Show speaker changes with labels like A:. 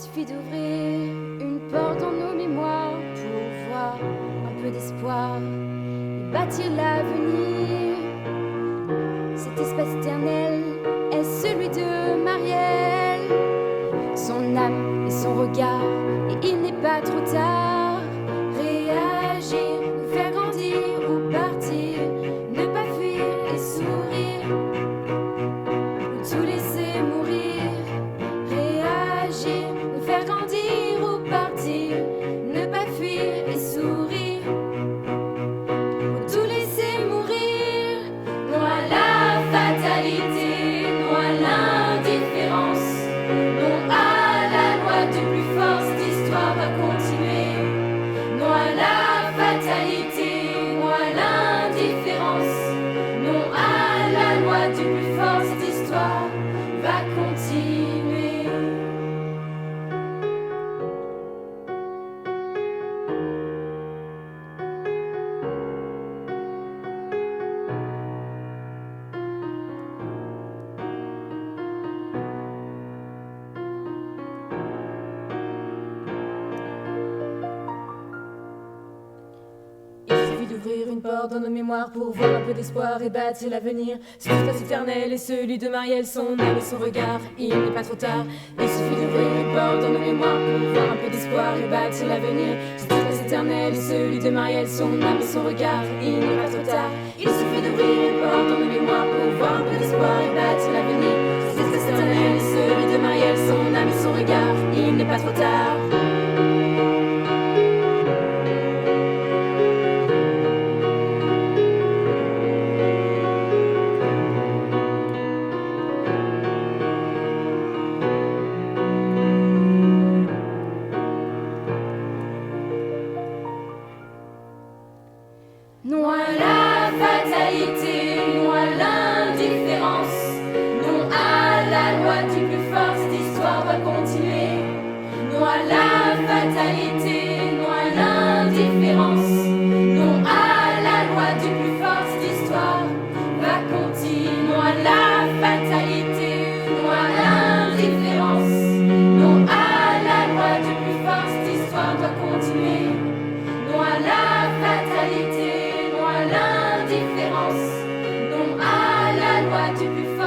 A: suffit d'ouvrir une porte dans nos mémoires pour voir un peu d'espoir et bâtir l'avenir. Cet espace éternel est celui de Marielle, son âme et son regard, et il n'est pas trop tard. Réagir, nous faire grandir ou partir, ne pas fuir et sourire, ou tout laisser mourir. Réagir, nous faire grandir ou partir, ne pas fuir et sourire, ou tout laisser mourir. Non à la fatalité, non à l'indifférence, non à la loi du plus fort, cette histoire va continuer. Non à la fatalité, non à l'indifférence, non à la loi du plus fort, cette histoire va continuer.
B: D'ouvrir une porte dans nos mémoires pour voir un peu d'espoir et bâtir l'avenir. Cet espace éternel est celui de Marielle, son âme et son regard, il n'est pas trop tard. Il suffit d'ouvrir une porte dans nos mémoires pour voir un peu d'espoir et bâtir l'avenir. Cet espace éternel est celui de Marielle, son âme et son regard, il n'est pas trop tard. Il suffit d'ouvrir une porte dans nos mémoires pour voir un peu d'espoir et bâtir l'avenir. Cet espace éternel est celui de Marielle, son âme et son regard, il n'est pas trop tard.
A: Non à la fatalité, non à l'indifférence, non à la loi du plus fort, cette histoire va continuer. Non à la fatalité, non à l'indifférence, non à la loi du plus fort, cette histoire va continuer. Non à la fatalité, non à l'indifférence, non à la loi du plus fort, cette histoire doit continuer. Non à la fatalité, non à l'indifférence, non à la loi du plus fort.